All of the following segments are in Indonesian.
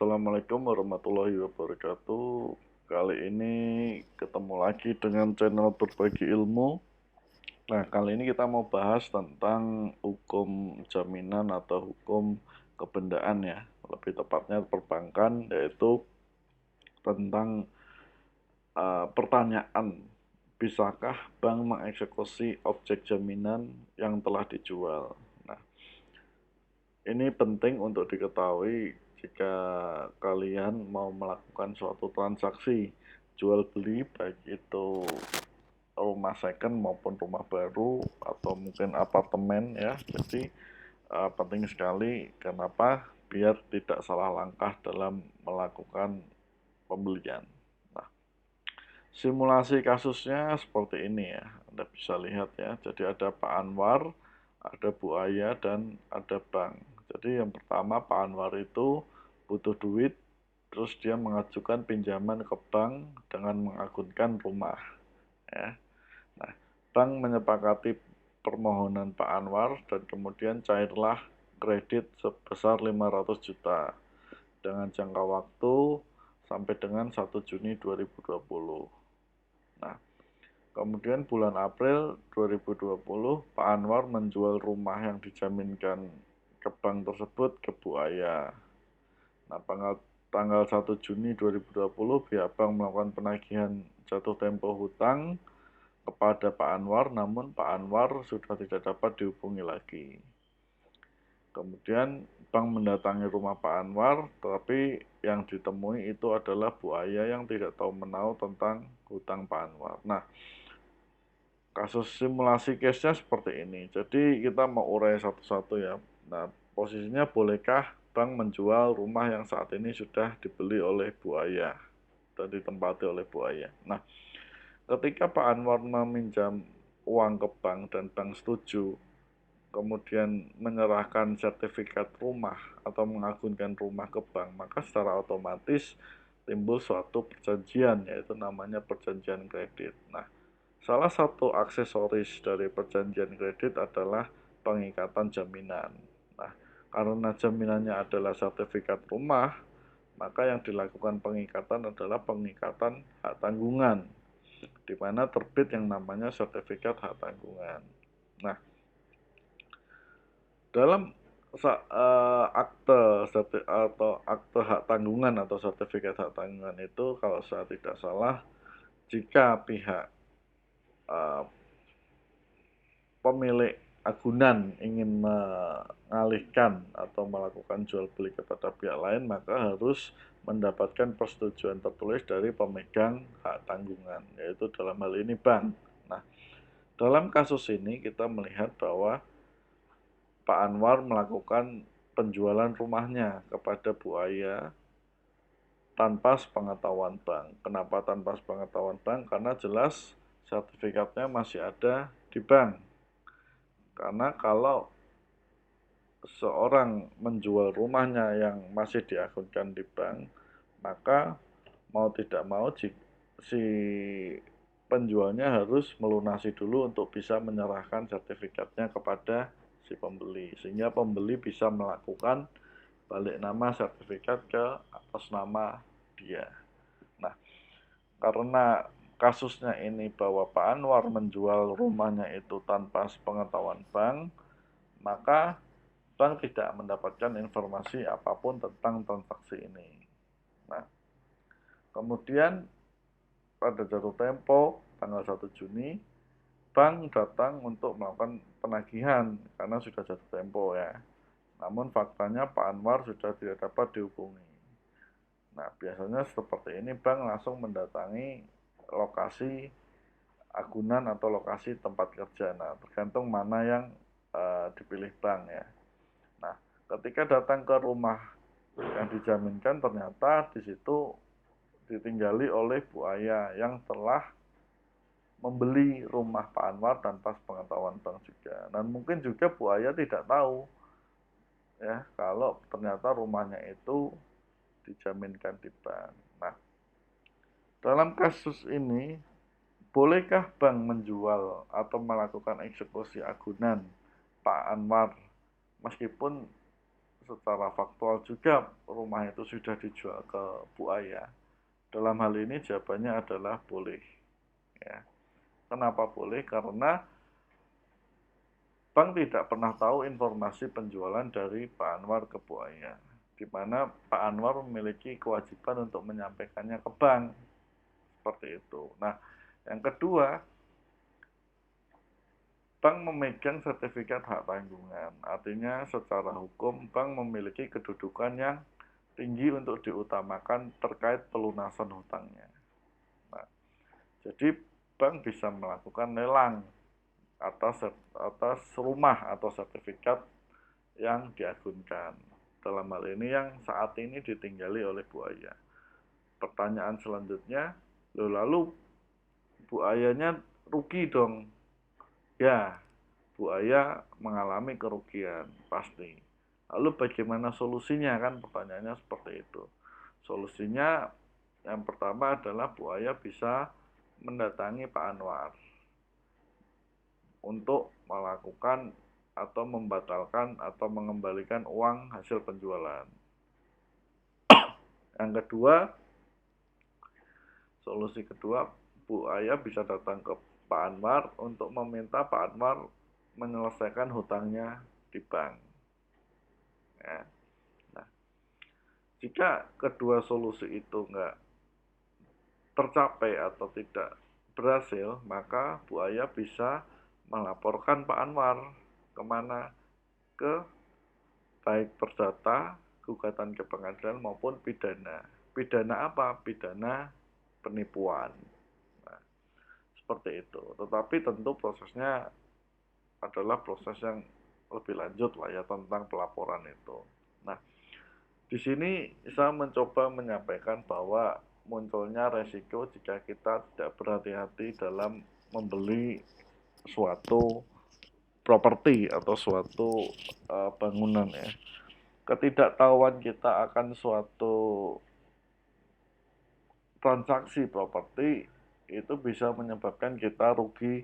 Assalamualaikum warahmatullahi wabarakatuh. Kali ini ketemu lagi dengan channel Berbagi Ilmu. Nah, kali ini kita mau bahas tentang hukum jaminan atau hukum kebendaan ya. Lebih tepatnya perbankan, yaitu tentang pertanyaan, bisakah bank mengeksekusi objek jaminan yang telah dijual? Nah, ini penting untuk diketahui jika kalian mau melakukan suatu transaksi jual beli, baik itu rumah second maupun rumah baru atau mungkin apartemen ya. Jadi penting sekali, kenapa? Biar tidak salah langkah dalam melakukan pembelian. Nah, simulasi kasusnya seperti ini ya, Anda bisa lihat ya. Jadi ada Pak Anwar, ada Bu Aya, dan ada bank. Jadi yang pertama, Pak Anwar itu butuh duit, terus dia mengajukan pinjaman ke bank dengan mengagunkan rumah ya. Nah, bank menyepakati permohonan Pak Anwar dan kemudian cairlah kredit sebesar 500 juta dengan jangka waktu sampai dengan 1 Juni 2020. Nah, kemudian bulan April 2020, Pak Anwar menjual rumah yang dijaminkan ke bank tersebut ke Bu Aya. Nah, tanggal 1 Juni 2020, pihak bank melakukan penagihan jatuh tempo hutang kepada Pak Anwar, namun Pak Anwar sudah tidak dapat dihubungi lagi. Kemudian bank mendatangi rumah Pak Anwar, tetapi yang ditemui itu adalah Bu Aya yang tidak tahu menahu tentang hutang Pak Anwar. Nah, kasus simulasi case-nya seperti ini. Jadi kita mau urai satu-satu ya. Nah, posisinya bolehkah bank menjual rumah yang saat ini sudah dibeli oleh Bu Aya dan ditempati oleh Bu Aya. Nah, ketika Pak Anwar meminjam uang ke bank dan bank setuju, kemudian menyerahkan sertifikat rumah atau mengagunkan rumah ke bank, maka secara otomatis timbul suatu perjanjian, yaitu namanya perjanjian kredit. Nah, salah satu aksesoris dari perjanjian kredit adalah pengikatan jaminan. Nah, karena jaminannya adalah sertifikat rumah, maka yang dilakukan pengikatan adalah pengikatan hak tanggungan, di mana terbit yang namanya sertifikat hak tanggungan. Nah, dalam akte atau akte hak tanggungan atau sertifikat hak tanggungan itu, kalau saya tidak salah, jika pihak uh, pemilik agunan ingin mengalihkan atau melakukan jual beli kepada pihak lain, maka harus mendapatkan persetujuan tertulis dari pemegang hak tanggungan, yaitu dalam hal ini bank. Nah, dalam kasus ini kita melihat bahwa Pak Anwar melakukan penjualan rumahnya kepada Bu Aya tanpa sepengetahuan bank. Kenapa tanpa sepengetahuan bank? Karena jelas sertifikatnya masih ada di bank. Karena kalau seorang menjual rumahnya yang masih diakunkan di bank, maka mau tidak mau si penjualnya harus melunasi dulu untuk bisa menyerahkan sertifikatnya kepada si pembeli, sehingga pembeli bisa melakukan balik nama sertifikat ke atas nama dia. Nah, karena kasusnya ini bahwa Pak Anwar menjual rumahnya itu tanpa sepengetahuan bank, maka bank tidak mendapatkan informasi apapun tentang transaksi ini. Nah, kemudian pada jatuh tempo tanggal 1 Juni, bank datang untuk melakukan penagihan karena sudah jatuh tempo ya. Namun faktanya Pak Anwar sudah tidak dapat dihubungi. Nah, biasanya seperti ini bank langsung mendatangi lokasi agunan atau lokasi tempat kerja. Nah, tergantung mana yang dipilih bank ya. Nah, ketika datang ke rumah yang dijaminkan, ternyata di situ ditinggali oleh Bu Aya yang telah membeli rumah Pak Anwar tanpa sepengetahuan bank juga. Dan mungkin juga Bu Aya tidak tahu ya kalau ternyata rumahnya itu dijaminkan di bank. Nah, dalam kasus ini, bolehkah bank menjual atau melakukan eksekusi agunan Pak Anwar meskipun secara faktual juga rumah itu sudah dijual ke Bu Aya? Dalam hal ini jawabannya adalah boleh. Ya. Kenapa boleh? Karena bank tidak pernah tahu informasi penjualan dari Pak Anwar ke Bu Aya, di mana Pak Anwar memiliki kewajiban untuk menyampaikannya ke bank. Seperti itu. Nah, yang kedua, bank memegang sertifikat hak tanggungan. Artinya secara hukum bank memiliki kedudukan yang tinggi untuk diutamakan terkait pelunasan hutangnya. Nah, jadi bank bisa melakukan lelang atas rumah atau sertifikat yang diagunkan. Dalam hal ini yang saat ini ditinggali oleh Bu Aya. Pertanyaan selanjutnya, lalu Bu Ayanya rugi dong. Ya, Bu Aya mengalami kerugian, pasti. Lalu bagaimana solusinya, kan pertanyaannya seperti itu. Solusinya yang pertama adalah Bu Aya bisa mendatangi Pak Anwar untuk melakukan atau membatalkan atau mengembalikan uang hasil penjualan. Yang kedua, solusi kedua, Bu Aya bisa datang ke Pak Anwar untuk meminta Pak Anwar menyelesaikan hutangnya di bank. Ya. Nah, jika kedua solusi itu enggak tercapai atau tidak berhasil, maka Bu Aya bisa melaporkan Pak Anwar kemana? Ke baik perdata, gugatan ke pengadilan maupun pidana. Pidana apa? Pidana penipuan. Nah, seperti itu. Tetapi tentu prosesnya adalah proses yang lebih lanjut lah ya tentang pelaporan itu. Nah, di sini saya mencoba menyampaikan bahwa munculnya resiko jika kita tidak berhati-hati dalam membeli suatu properti atau suatu bangunan ya. Ketidaktahuan kita akan suatu transaksi properti itu bisa menyebabkan kita rugi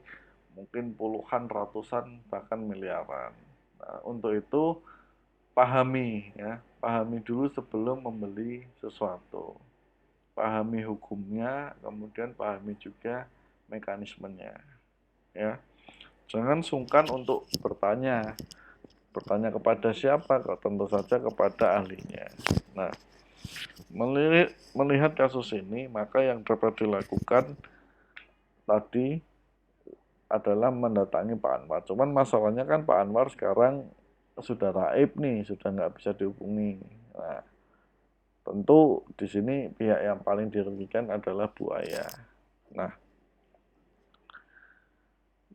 mungkin puluhan, ratusan, bahkan miliaran. Nah, untuk itu pahami ya, pahami dulu sebelum membeli sesuatu. Pahami hukumnya, kemudian pahami juga mekanismenya. Ya, jangan sungkan untuk bertanya. Bertanya kepada siapa? Tentu saja kepada ahlinya. Nah, melihat kasus ini, maka yang dapat dilakukan tadi adalah mendatangi Pak Anwar. Cuman masalahnya kan Pak Anwar sekarang sudah raib nih, sudah nggak bisa dihubungi. Nah, tentu di sini pihak yang paling dirugikan adalah Bu Aya. Nah,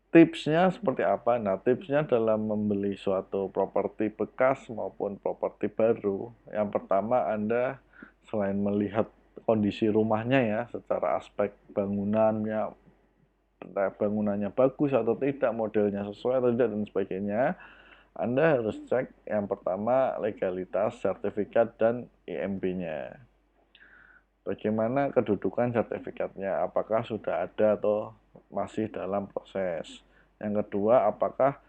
tipsnya seperti apa? Nah, tipsnya dalam membeli suatu properti bekas maupun properti baru, yang pertama Anda selain melihat kondisi rumahnya ya, secara aspek bangunannya, bangunannya bagus atau tidak, modelnya sesuai atau tidak, dan sebagainya, Anda harus cek yang pertama legalitas, sertifikat, dan IMB-nya. Bagaimana kedudukan sertifikatnya, apakah sudah ada atau masih dalam proses. Yang kedua, apakah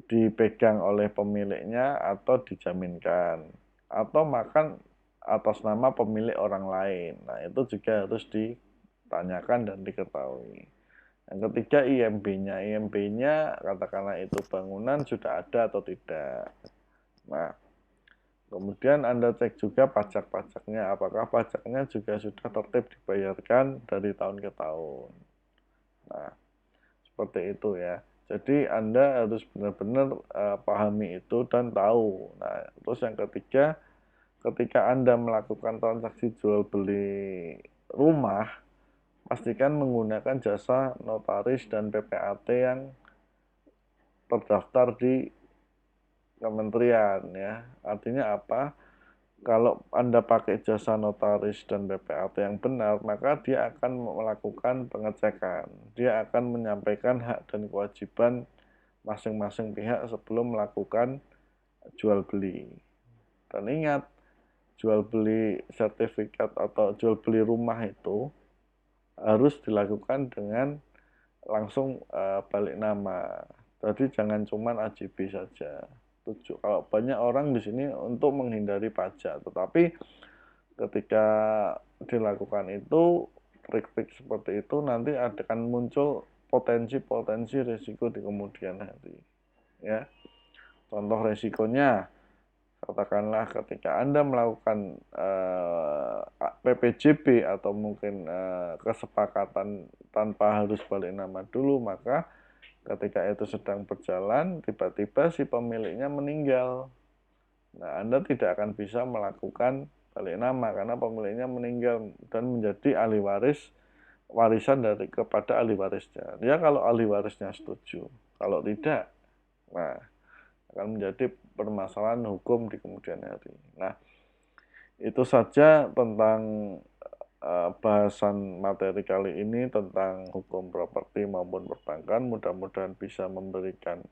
dipegang oleh pemiliknya atau dijaminkan, atau makan atas nama pemilik orang lain. Nah, itu juga harus ditanyakan dan diketahui. Yang ketiga, IMB-nya. IMB-nya katakanlah itu bangunan sudah ada atau tidak. Nah, kemudian Anda cek juga pajak-pajaknya, apakah pajaknya juga sudah tertib dibayarkan dari tahun ke tahun. Nah, seperti itu ya. Jadi Anda harus benar-benar pahami itu dan tahu. Nah, terus yang ketiga, ketika Anda melakukan transaksi jual beli rumah, pastikan menggunakan jasa notaris dan PPAT yang terdaftar di kementerian ya. Artinya apa? Kalau Anda pakai jasa notaris dan PPAT yang benar, maka dia akan melakukan pengecekan. Dia akan menyampaikan hak dan kewajiban masing-masing pihak sebelum melakukan jual beli. Dan ingat, jual beli sertifikat atau jual beli rumah itu harus dilakukan dengan langsung balik nama. Jadi jangan cuma AJB saja. setuju. Kalau banyak orang di sini untuk menghindari pajak, tetapi ketika dilakukan itu trik-trik seperti itu nanti akan muncul potensi-potensi risiko di kemudian hari. Ya, contoh risikonya, katakanlah ketika Anda melakukan PPJB atau mungkin kesepakatan tanpa harus balik nama dulu, maka ketika itu sedang berjalan, tiba-tiba si pemiliknya meninggal. Nah, Anda tidak akan bisa melakukan balik nama karena pemiliknya meninggal dan menjadi ahli waris, warisan dari kepada ahli warisnya. Dia kalau ahli warisnya setuju, kalau tidak, nah akan menjadi permasalahan hukum di kemudian hari. Nah, itu saja tentang bahasan materi kali ini tentang hukum properti maupun perbankan. Mudah-mudahan bisa memberikan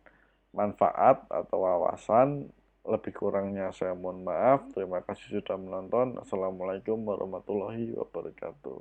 manfaat atau wawasan. Lebih kurangnya saya mohon maaf. Terima kasih sudah menonton. Assalamualaikum warahmatullahi wabarakatuh.